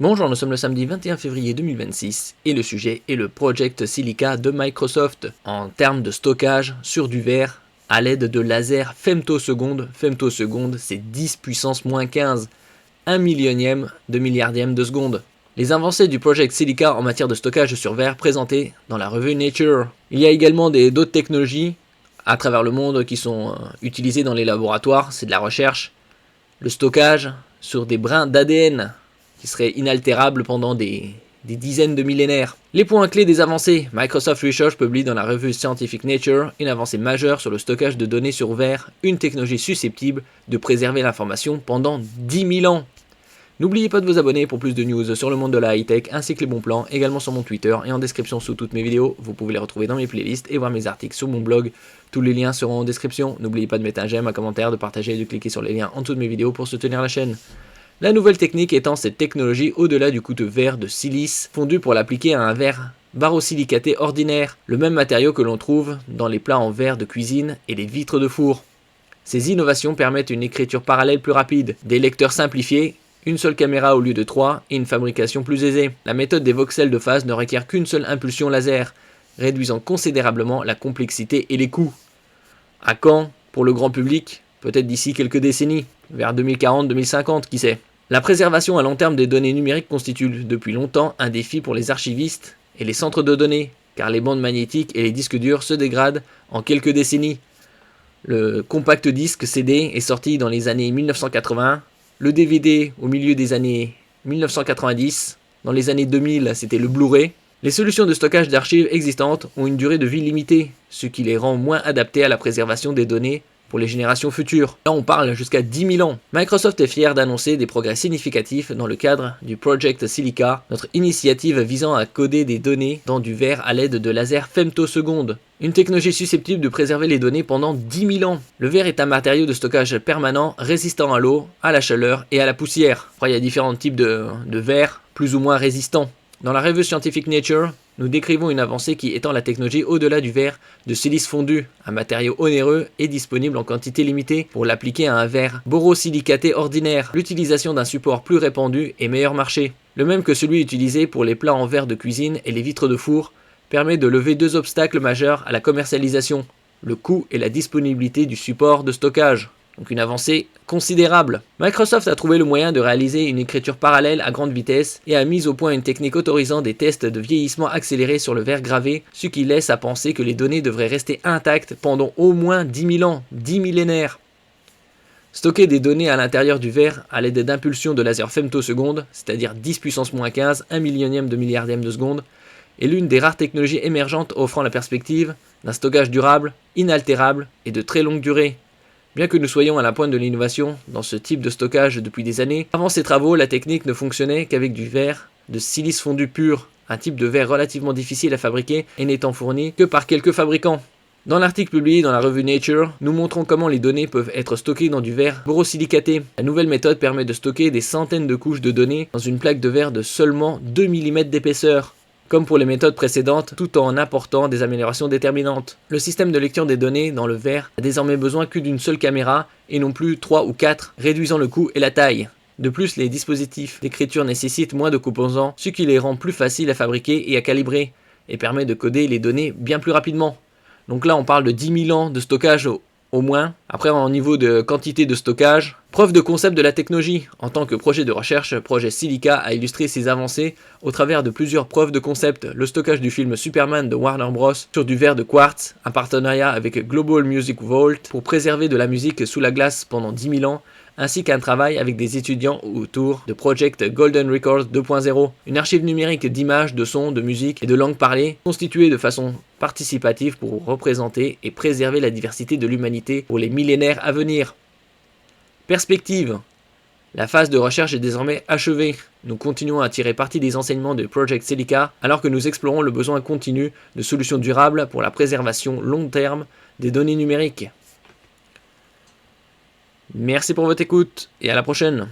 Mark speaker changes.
Speaker 1: Bonjour, nous sommes le samedi 21 février 2026 et le sujet est le Project Silica de Microsoft. En termes de stockage sur du verre à l'aide de lasers femtosecondes. Femtosecondes, c'est 10 puissance moins 15, 1 millionième de milliardième de seconde. Les avancées du Project Silica en matière de stockage sur verre présentées dans la revue Nature. Il y a également d'autres technologies à travers le monde qui sont utilisées dans les laboratoires, c'est de la recherche. Le stockage sur des brins d'ADN qui seraient inaltérables pendant des dizaines de millénaires. Les points clés des avancées. Microsoft Research publie dans la revue Scientific Nature une avancée majeure sur le stockage de données sur verre, une technologie susceptible de préserver l'information pendant 10 000 ans. N'oubliez pas de vous abonner pour plus de news sur le monde de la high-tech ainsi que les bons plans, également sur mon Twitter et en description sous toutes mes vidéos. Vous pouvez les retrouver dans mes playlists et voir mes articles sur mon blog. Tous les liens seront en description. N'oubliez pas de mettre un j'aime, un commentaire, de partager et de cliquer sur les liens en dessous de mes vidéos pour soutenir la chaîne. La nouvelle technique étant cette technologie au-delà du coup de verre de silice fondu pour l'appliquer à un verre borosilicaté ordinaire, le même matériau que l'on trouve dans les plats en verre de cuisine et les vitres de four. Ces innovations permettent une écriture parallèle plus rapide, des lecteurs simplifiés, une seule caméra au lieu de 3 et une fabrication plus aisée. La méthode des voxels de phase ne requiert qu'une seule impulsion laser, réduisant considérablement la complexité et les coûts. À quand pour le grand public? Peut-être d'ici quelques décennies, vers 2040-2050, qui sait. La préservation à long terme des données numériques constitue depuis longtemps un défi pour les archivistes et les centres de données, car les bandes magnétiques et les disques durs se dégradent en quelques décennies. Le compact disque CD est sorti dans les années 1980, le DVD au milieu des années 1990, dans les années 2000 c'était le Blu-ray. Les solutions de stockage d'archives existantes ont une durée de vie limitée, ce qui les rend moins adaptées à la préservation des données pour les générations futures. Là on parle jusqu'à 10 000 ans. Microsoft est fier d'annoncer des progrès significatifs dans le cadre du Project Silica, notre initiative visant à coder des données dans du verre à l'aide de lasers femtosecondes. Une technologie susceptible de préserver les données pendant 10 000 ans. Le verre est un matériau de stockage permanent, résistant à l'eau, à la chaleur et à la poussière. Après il y a différents types de verre, plus ou moins résistants. Dans la revue Scientific Nature, nous décrivons une avancée qui étend la technologie au-delà du verre de silice fondu, un matériau onéreux et disponible en quantité limitée pour l'appliquer à un verre borosilicaté ordinaire. L'utilisation d'un support plus répandu et meilleur marché, le même que celui utilisé pour les plats en verre de cuisine et les vitres de four, permet de lever deux obstacles majeurs à la commercialisation, le coût et la disponibilité du support de stockage. Donc une avancée considérable. Microsoft a trouvé le moyen de réaliser une écriture parallèle à grande vitesse et a mis au point une technique autorisant des tests de vieillissement accéléré sur le verre gravé, ce qui laisse à penser que les données devraient rester intactes pendant au moins 10 000 ans, 10 millénaires. Stocker des données à l'intérieur du verre à l'aide d'impulsions de laser femtosecondes, c'est-à-dire 10 puissance moins 15, 1 millionième de milliardième de seconde, est l'une des rares technologies émergentes offrant la perspective d'un stockage durable, inaltérable et de très longue durée. Bien que nous soyons à la pointe de l'innovation dans ce type de stockage depuis des années, avant ces travaux, la technique ne fonctionnait qu'avec du verre de silice fondu pur, un type de verre relativement difficile à fabriquer et n'étant fourni que par quelques fabricants. Dans l'article publié dans la revue Nature, nous montrons comment les données peuvent être stockées dans du verre borosilicaté. La nouvelle méthode permet de stocker des centaines de couches de données dans une plaque de verre de seulement 2 mm d'épaisseur. Comme pour les méthodes précédentes, tout en apportant des améliorations déterminantes. Le système de lecture des données dans le verre a désormais besoin que d'une seule caméra et non plus 3 ou 4, réduisant le coût et la taille. De plus, les dispositifs d'écriture nécessitent moins de composants, ce qui les rend plus faciles à fabriquer et à calibrer, et permet de coder les données bien plus rapidement. Donc là on parle de 10 000 ans de stockage au moins. Après, en niveau de quantité de stockage, preuve de concept de la technologie. En tant que projet de recherche, Projet Silica a illustré ses avancées au travers de plusieurs preuves de concept. Le stockage du film Superman de Warner Bros. Sur du verre de quartz, un partenariat avec Global Music Vault pour préserver de la musique sous la glace pendant 10 000 ans, ainsi qu'un travail avec des étudiants autour de Project Golden Records 2.0, une archive numérique d'images, de sons, de musique et de langues parlées, constituée de façon participative pour représenter et préserver la diversité de l'humanité pour les millénaires à venir. Perspective. La phase de recherche est désormais achevée. Nous continuons à tirer parti des enseignements de Project Silica alors que nous explorons le besoin continu de solutions durables pour la préservation long terme des données numériques. Merci pour votre écoute et à la prochaine.